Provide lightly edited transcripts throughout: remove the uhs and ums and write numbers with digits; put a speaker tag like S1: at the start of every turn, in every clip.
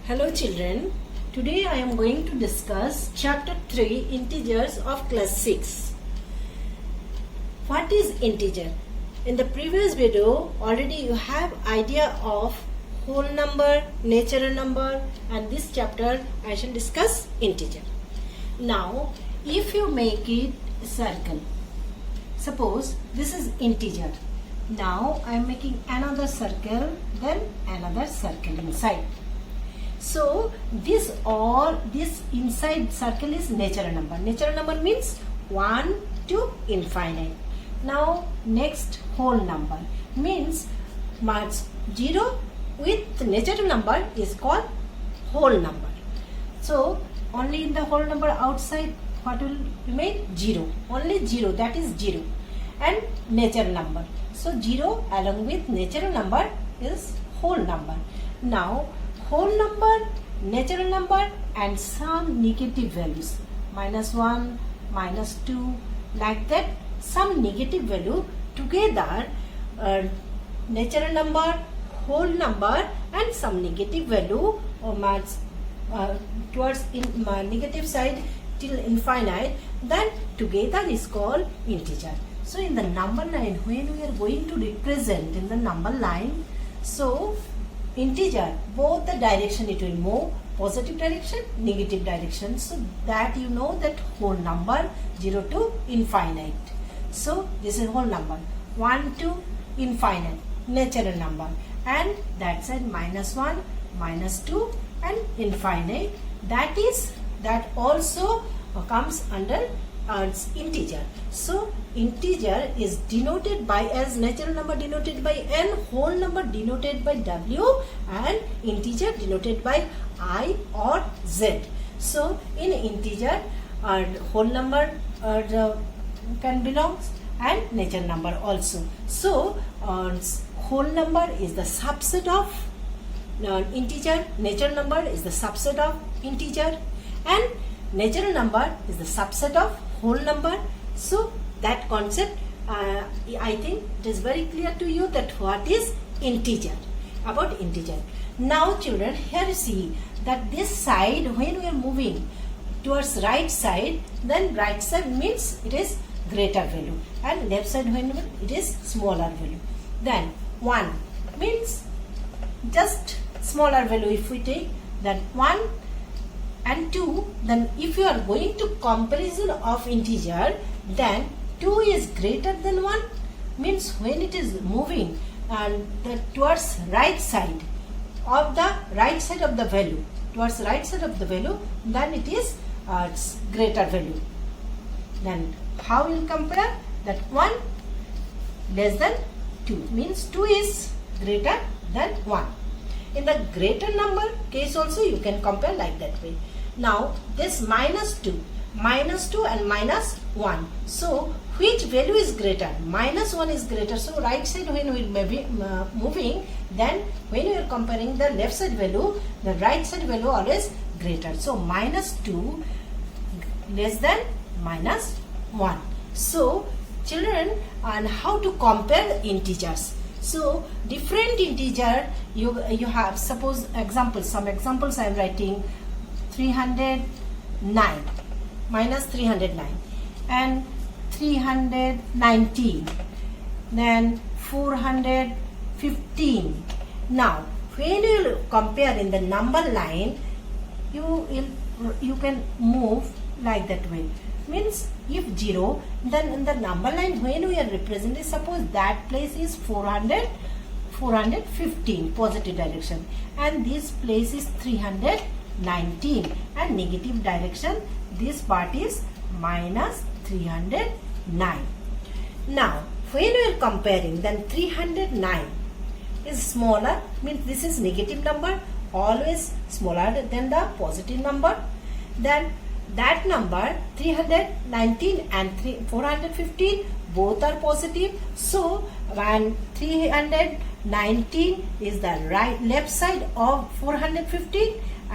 S1: Hello children, today I am going to discuss chapter 3 integers of class 6. What is integer? In the previous video already you have idea of whole number, natural number, and this chapter I shall discuss integer. Now if you make it a circle, suppose this is integer. Now I am making another circle, then another circle inside. So this inside circle is natural number. Natural number means 1 to infinite. Now next whole number means 0 with natural number is called whole number. So only in the whole number outside what will remain? 0. Only 0, that is 0. And natural number. So 0 along with natural number is whole number. Now whole number, natural number, and some negative values, -1, -2, like that, some negative value together, natural number, whole number, and some negative value towards negative side till infinite, then together is called integer. So in the number line, when we are going to represent in the number line, so integer, both the direction it will move, positive direction, negative direction, so that you know that whole number 0 to infinite. So this is whole number, 1 to infinite, natural number, and that side -1, -2, and infinite, that also comes under integer. So integer is denoted by as natural number denoted by n, whole number denoted by w, and integer denoted by I or z. So in integer whole number can belong and natural number also. So whole number is the subset of integer, natural number is the subset of integer, and natural number is the subset of whole number. So that concept, I think it is very clear to you that what is integer, about integer. Now children, here you see that this side, when we are moving towards right side, then right side means it is greater value, and left side when it is smaller value. Then 1 means just smaller value. If we take that 1 and 2, then if you are going to comparison of integer, then 2 is greater than 1, means when it is moving and towards right side of the value, towards right side of the value, then it is greater value. Then how will compare that 1 less than 2, means 2 is greater than 1. In the greater number case also you can compare like that way. Now this -2 and -1, so which value is greater? -1 is greater, so right side when we may be moving, then when we are comparing the left side value, the right side value always greater. So -2 less than -1. So children, and how to compare the integers? So different integer you have, suppose some examples I am writing. 309 -309 and 319, then 415. Now when you compare in the number line, you can move like that way, means if 0, then in the number line when we are representing, suppose that place is 415 positive direction, and this place is 319, and negative direction, this part is -309. Now when we are comparing, then 309 is smaller, means this is negative number, always smaller than the positive number. Then that number 319 and 415 both are positive, so when 319 is the left side of 415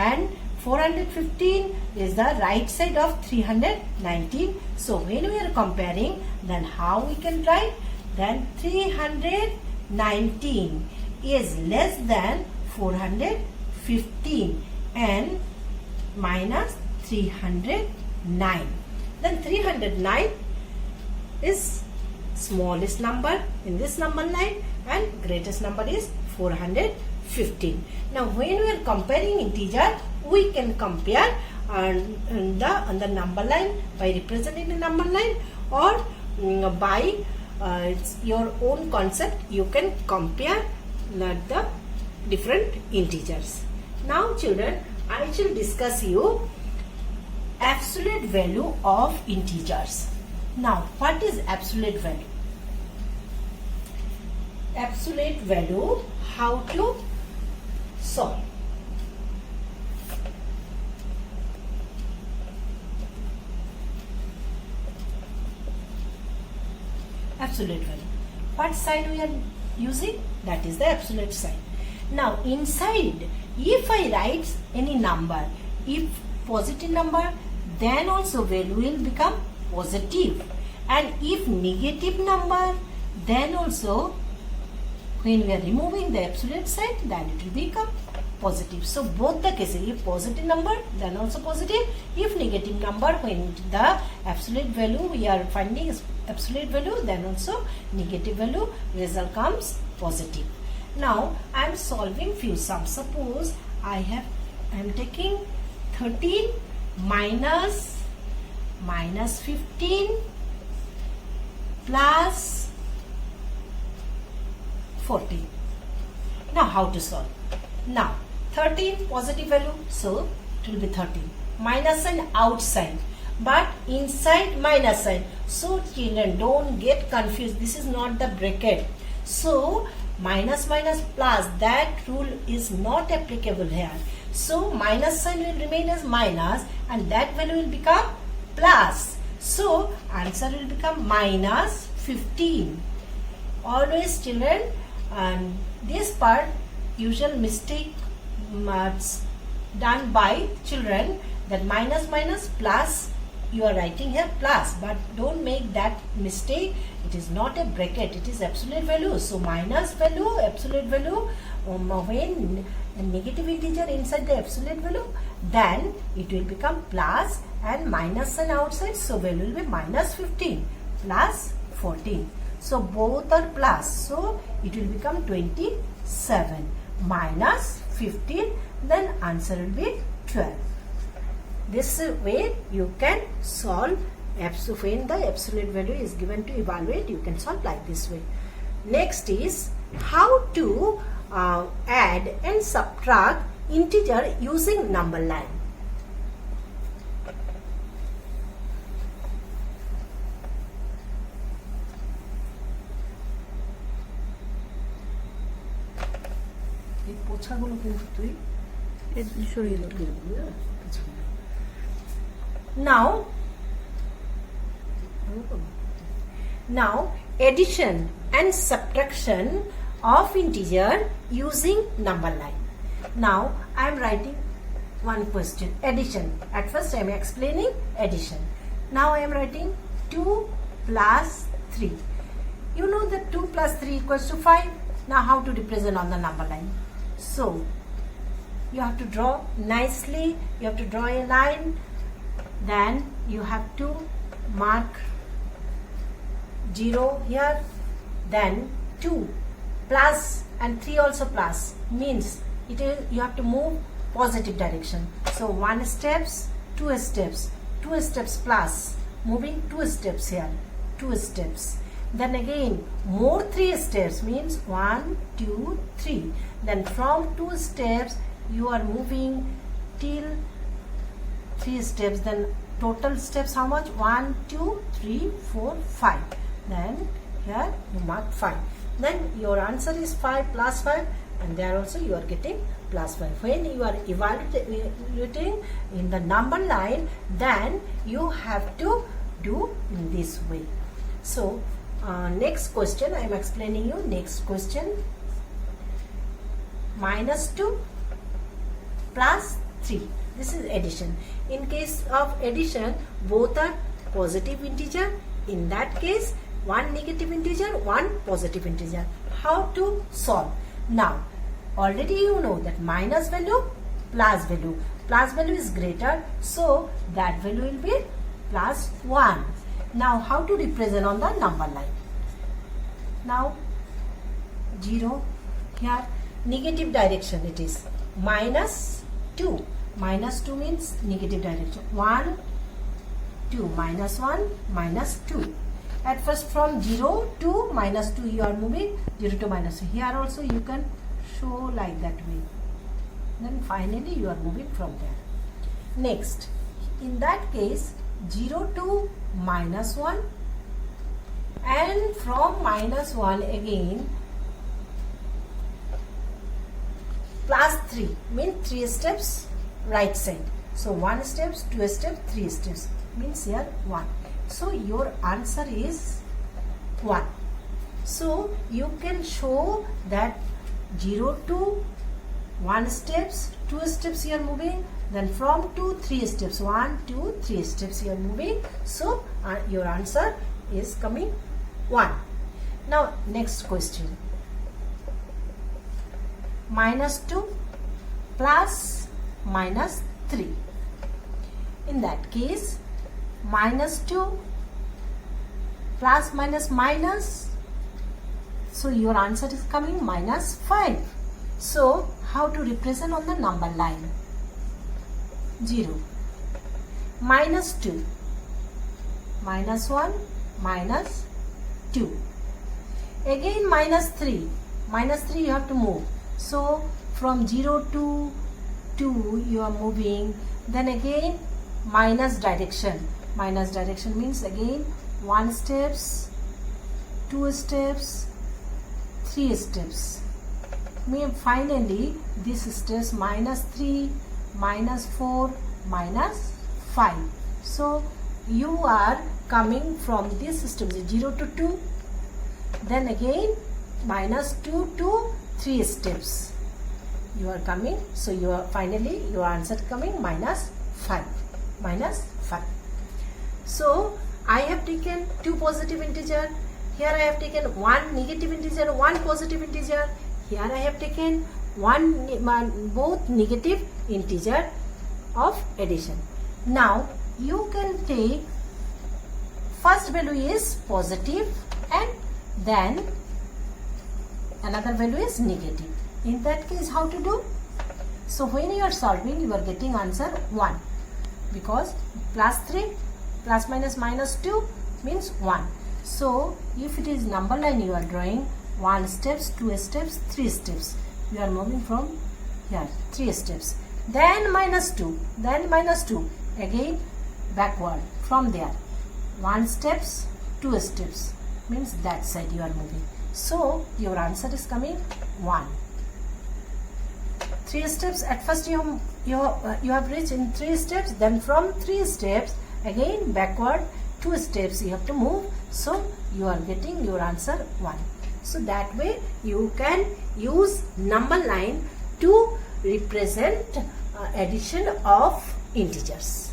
S1: and 415 is the right side of 319. So when we are comparing, then how we can write? Then 319 is less than 415. n minus 309. Then 309 is smallest number in this number line and greatest number is 415. Now when we are comparing integer, we can compare on the number line by representing the number line, or by it's your own concept, you can compare the different integers. Now children, I shall discuss you absolute value of integers. Now what is absolute value? Absolute value, how to solve? Absolute value. What sign we are using? That is the absolute sign. Now inside, if I write any number, if positive number, then also value will become positive, and if negative number, then also when we are removing the absolute sign, then it will become positive. So both the cases, if positive number, then also positive, if negative number, when the absolute value we are finding is absolute value, then also negative value, result comes positive. Now I am solving few sums. Suppose I am taking 13 minus 15 plus 14. Now how to solve? Now 13 positive value, so it will be 13. Minus sign outside, but inside minus sign. So children, don't get confused. This is not the bracket. So minus minus plus, that rule is not applicable here. So minus sign will remain as minus and that value will become plus. So answer will become minus 15. Always children, and this part usual mistake done by children, that minus minus plus, you are writing here plus, but don't make that mistake. It is not a bracket, it is absolute value. So minus value, absolute value, when a negative integer inside the absolute value, then it will become plus, and minus sign outside, so value will be minus 15 plus 14. So both are plus, so it will become 27 minus 15, then answer will be 12. This way you can solve when the absolute value is given to evaluate, you can solve like this way. Next is how to add and subtract integer using number line. Now addition and subtraction of integer using number line. Now I am writing one question, addition. At first I am explaining addition. Now I am writing 2 plus 3. You know that 2 plus 3 equals to 5. Now how to represent on the number line? So you have to draw nicely, you have to draw a line, then you have to mark 0 here, then 2 plus and 3 also plus, means it is you have to move positive direction. So 1 steps, 2 steps, 2 steps plus, moving 2 steps here, 2 steps. Then again more 3 steps, means 1, 2, 3. Then from 2 steps you are moving till 3 steps. Then total steps how much? 1, 2, 3, 4, 5. Then here you mark 5. Then your answer is 5 plus 5, and there also you are getting plus 5. When you are evaluating in the number line, then you have to do in this way. So next question I am explaining you. Next question, minus 2 plus 3. This is addition. In case of addition, both are positive integer. In that case, one negative integer, one positive integer. How to solve? Now already you know that minus value plus value. Plus value is greater, so that value will be plus 1. Now how to represent on the number line? Now 0, here negative direction it is minus 2. Minus 2 means negative direction. 1, 2, minus 1, minus 2. At first from 0 to minus 2 you are moving, 0 to minus 2. Here also you can show like that way. Then finally you are moving from there. Next, in that case 0 to minus 1, and from minus 1 again plus 3 means 3 steps right side. So 1 steps, 2 steps, 3 steps means here 1. So your answer is 1. So you can show that 0 to 1 steps, 2 steps you are moving, then from 2, 3 steps, 1, 2, 3 steps you are moving. So your answer is coming 1. Now next question. Minus 2 plus minus 3. In that case, minus 2 plus minus minus, so your answer is coming minus 5. So how to represent on the number line? 0, minus 2, minus 1, minus 2. Again minus 3. Minus 3 you have to move. So from 0 to 2 you are moving. Then again minus direction. Minus direction means again 1 steps, 2 steps, 3 steps. Finally this steps minus 3, minus 4, minus 5. So you are coming from this step 0 to 2, then again minus 2 to 3 steps you are coming. So you are finally your answer coming minus 5. Minus 5. So I have taken 2 positive integer. Here I have taken 1 negative integer, 1 positive integer. Here I have taken both negative integer of addition. Now you can take first value is positive and then another value is negative. In that case how to do? So when you are solving you are getting answer 1, because plus 3 plus minus minus 2 means 1. So if it is number line you are drawing 1 steps, 2 steps, 3 steps. You are moving from here 3 steps. Then minus 2. Then minus 2. Again backward from there. 1 steps, 2 steps. Means that side you are moving. So your answer is coming 1. 3 steps. At first you have reached in 3 steps. Then from 3 steps again backward 2 steps you have to move. So you are getting your answer 1. So that way you can use number line to represent addition of integers.